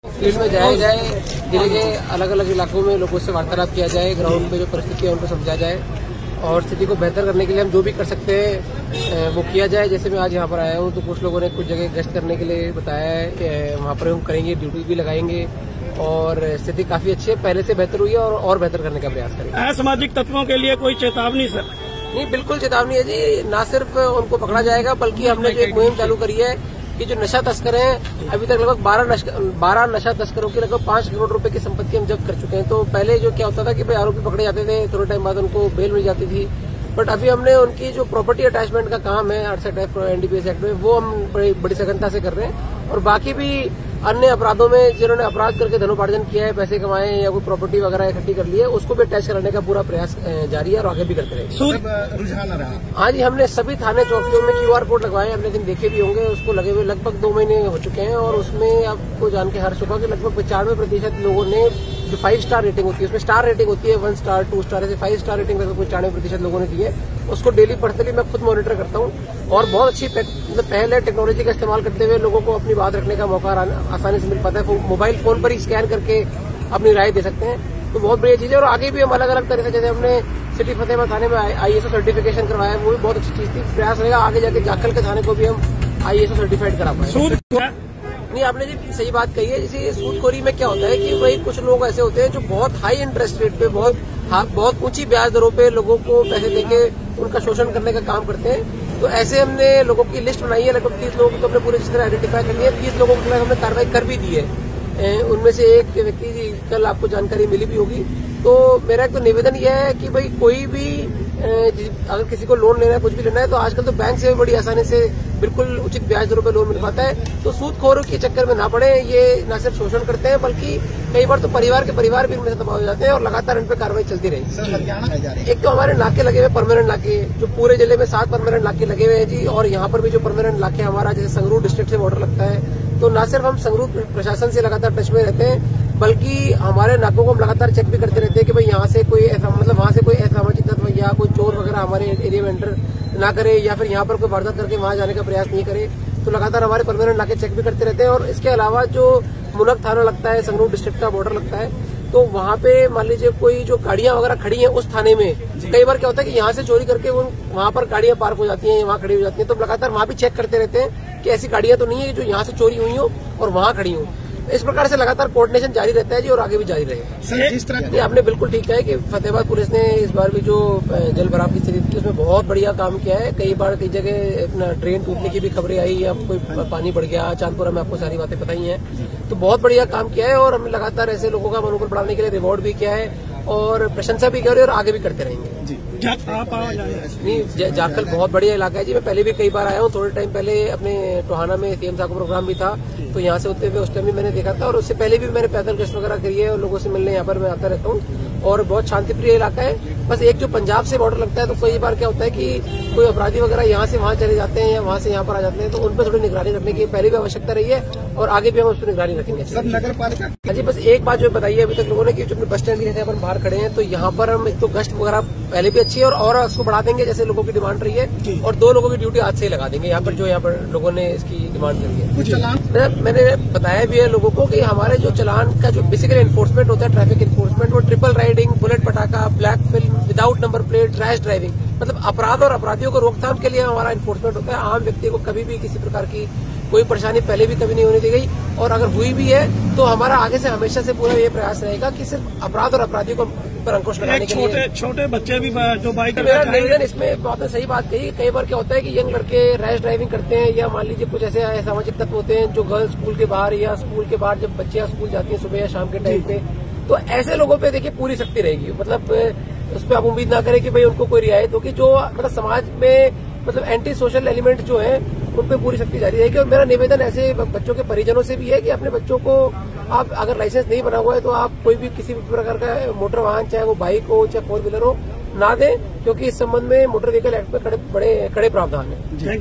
Field में जाया जाए, जिले के अलग अलग इलाकों में लोगों से वार्तालाप किया जाए, ग्राउंड में जो परिस्थिति है उनको समझा जाए और स्थिति को बेहतर करने के लिए हम जो भी कर सकते हैं वो किया जाए। जैसे मैं आज यहाँ पर आया हूँ तो कुछ लोगों ने कुछ जगह गश्त करने के लिए बताया है, वहाँ पर हम करेंगे, ड्यूटी भी लगाएंगे और स्थिति काफी अच्छी है, पहले से बेहतर हुई है और बेहतर करने का प्रयास करेंगे। असामाजिक तत्वों के लिए कोई चेतावनी सर? नहीं, बिल्कुल चेतावनी है जी, न सिर्फ उनको पकड़ा जाएगा बल्कि हमने जो एक मुहिम चालू करी है कि जो नशा तस्कर हैं, अभी तक लगभग 12 नशा तस्करों की लगभग 5 करोड़ रुपए की संपत्ति हम जब्त कर चुके हैं। तो पहले जो क्या होता था कि भाई आरोपी पकड़े जाते थे, थोड़े टाइम बाद उनको बेल मिल जाती थी, बट अभी हमने उनकी जो प्रॉपर्टी अटैचमेंट का काम है 68 NDPS एक्ट में वो हम बड़ी सघनता से कर रहे हैं और बाकी भी अन्य अपराधों में जिन्होंने अपराध करके धनोपार्जन किया है, पैसे कमाए या कोई प्रॉपर्टी वगैरह इकट्ठी कर ली है, उसको भी अटैच कराने का पूरा प्रयास जारी है और आगे भी करते रहेंगे। रुझान रहा हाँ जी, हमने सभी थाने चौकियों में QR कोड लगवाए, हमने दिन देखे भी होंगे, उसको लगे हुए लगभग 2 महीने हो चुके हैं और उसमें आपको जान के हर्ष होगा कि लगभग 95% लोगों ने जो 5 स्टार रेटिंग होती है, उसमें स्टार रेटिंग होती है 1 स्टार 2 स्टार ऐसे 5 स्टार रेटिंग लगभग 95% लोगों ने दी है। उसको डेली पर्सनली मैं खुद मॉनिटर करता हूँ और बहुत अच्छी मतलब पहल है, टेक्नोलॉजी का इस्तेमाल करते हुए लोगों को अपनी बात रखने का मौका आसानी से मिल पाता है। मोबाइल फोन पर ही स्कैन करके अपनी राय दे सकते हैं, तो बहुत बढ़िया चीज है। और आगे भी हम अलग अलग तरह से, जैसे हमने सिटी फतेहाबाद थाने में ISO सर्टिफिकेशन करवाया है, वो भी बहुत अच्छी चीज थी। प्रयास रहेगा आगे जाके जाखल के थाने को भी हम ISO सर्टिफाइड करा पाए। नहीं, आपने जी सही बात कही है। जैसे सूदखोरी में क्या होता है कि भाई कुछ लोग ऐसे होते हैं जो बहुत हाई इंटरेस्ट रेट पे, बहुत ऊंची ब्याज दरों पे लोगों को पैसे देके उनका शोषण करने का काम करते हैं। तो ऐसे हमने लोगों की लिस्ट बनाई है, लगभग 30 लोगों को हमने पूरी तरह आइडेंटिफाई कर लिया है। 30 लोगों के खिलाफ हमने कार्रवाई कर भी दी है, उनमें से एक व्यक्ति कल आपको जानकारी मिली भी होगी। तो मेरा एक तो निवेदन यह है कि भाई कोई भी अगर किसी को लोन लेना है, कुछ भी लेना है, तो आजकल तो बैंक से भी बड़ी आसानी से बिल्कुल उचित ब्याज दरों पर लोन मिल पाता है। तो सूदखोरों के चक्कर में ना पड़े, ये न सिर्फ शोषण करते हैं बल्कि कई बार तो परिवार भी इनमें से तबाह हो जाते हैं और लगातार इन पर कार्रवाई चलती रही। एक तो हमारे नाके लगे हुए परमानेंट नाके, जो पूरे जिले में 7 परमानेंट नाके लगे हुए हैं जी, और यहाँ पर भी जो परमानेंट नाके हमारा जैसे संगरूर डिस्ट्रिक्ट से बॉर्डर लगता है, तो न सिर्फ हम संगरूर प्रशासन से लगातार टच में रहते हैं बल्कि हमारे नाकों को हम लगातार चेक भी करते रहते हैं कि भाई यहाँ से कोई वहाँ से कोई असामाजिक तत्व या कोई चोर वगैरह हमारे एरिया में एंटर ना करे या फिर यहाँ पर कोई वारदात करके वहाँ जाने का प्रयास नहीं करे। तो लगातार हमारे परमानेंट नाके चेक भी करते रहते हैं। और इसके अलावा जो मुनक थाना लगता है, संगरूर डिस्ट्रिक्ट का बॉर्डर लगता है, तो वहाँ पे मान लीजिए कोई जो गाड़ियां वगैरह खड़ी हैं उस थाने में, कई बार क्या होता है कि यहाँ से चोरी करके वहाँ पर गाड़ियां पार्क हो जाती हैं, वहाँ खड़ी हो जाती हैं, तो लगातार वहाँ भी चेक करते रहते हैं कि ऐसी गाड़ियां तो नहीं है जो यहाँ से चोरी हुई हो और वहाँ खड़ी हो। इस प्रकार से लगातार कोऑर्डिनेशन जारी रहता है जी और आगे भी जारी रहेगा। जिस तरह नहीं, आपने बिल्कुल ठीक कहा है कि फतेहाबाद पुलिस ने इस बार भी जो जल भराव की स्थिति थी उसमें बहुत बढ़िया काम किया है। कई बार कई जगह अपना ट्रेन टूटने की भी खबरें आई या कोई पानी बढ़ गया, चांदपुरा में आपको सारी बातें बताई हैं, तो बहुत बढ़िया काम किया है और हमने लगातार ऐसे लोगों का मनोबल बढ़ाने के लिए रिवॉर्ड भी किया है और प्रशंसा भी कर रहे हैं और आगे भी करते रहेंगे। नहीं, जाखल बहुत बढ़िया इलाका है जी, मैं पहले भी कई बार आया हूँ। थोड़े टाइम पहले अपने टोहाना में CM साहब का प्रोग्राम भी था, तो यहाँ से होते हुए उस टाइम भी मैंने देखा था और उससे पहले भी मैंने पैदल गश्त वगैरह करी है और लोगों से मिलने यहाँ पर मैं आता रहता हूँ और बहुत शांतिप्रिय इलाका है। बस एक जो पंजाब से बॉर्डर लगता है, तो कई बार क्या होता है कि कोई अपराधी वगैरह यहाँ से वहाँ चले जाते हैं या वहाँ से यहाँ पर आ जाते हैं, तो उन पर थोड़ी निगरानी रखने की पहले भी आवश्यकता रही है और आगे भी हम उस पर निगरानी रखेंगे। नगर पालिका जी, बस एक बात जो बताइए अभी तक लोगों ने कि जो बस स्टैंड के पर बाहर खड़े हैं, तो यहाँ पर हम एक तो गश्त वगैरह पहले भी अच्छी है और उसको बढ़ा देंगे जैसे लोगों की डिमांड रही है, और 2 लोगों की ड्यूटी आज से ही लगा देंगे यहाँ पर लोगों ने इसकी डिमांड करी है। मैंने बताया भी है लोगों को कि हमारे जो चलान का जो बेसिकली एनफोर्समेंट होता है, ट्रैफिक एनफोर्समेंट, वो ट्रिपल राइडिंग, बुलेट पटाखा, black film, without number plate, rash driving, मतलब अपराध और अपराधियों को रोकथाम के लिए हमारा एनफोर्समेंट होता है। आम व्यक्ति को कभी भी किसी प्रकार की कोई परेशानी पहले भी कभी नहीं होने दी गई और अगर हुई भी है तो हमारा आगे से हमेशा से पूरा ये प्रयास रहेगा कि सिर्फ अपराध और अपराधियों को पर अंकुश लगाने के लिए। छोटे बच्चे भी जो बाइक, मेरा निवेदन इसमें बहुत सही बात कही। कई बार क्या होता है कि यंग लड़के रैश ड्राइविंग करते हैं या मान लीजिए कुछ ऐसे सामाजिक तत्व होते हैं जो गर्ल्स स्कूल के बाहर या स्कूल के बाहर जब बच्चियां स्कूल जाती हैं सुबह या शाम के टाइम पे, तो ऐसे लोगों पे देखिए पूरी सख्ती रहेगी। मतलब उस पर आप उम्मीद ना करें कि भाई उनको कोई रियायत होगी। जो मतलब समाज में मतलब एंटी सोशल एलिमेंट जो है उन पे पूरी सख्ती जारी रहेगी। और मेरा निवेदन ऐसे बच्चों के परिजनों से भी है कि अपने बच्चों को आप अगर लाइसेंस नहीं बना हुआ है तो आप कोई भी किसी भी प्रकार का मोटर वाहन, चाहे वो बाइक हो चाहे 4 व्हीलर हो, ना दें, क्योंकि इस संबंध में मोटर व्हीकल एक्ट में कड़े प्रावधान है।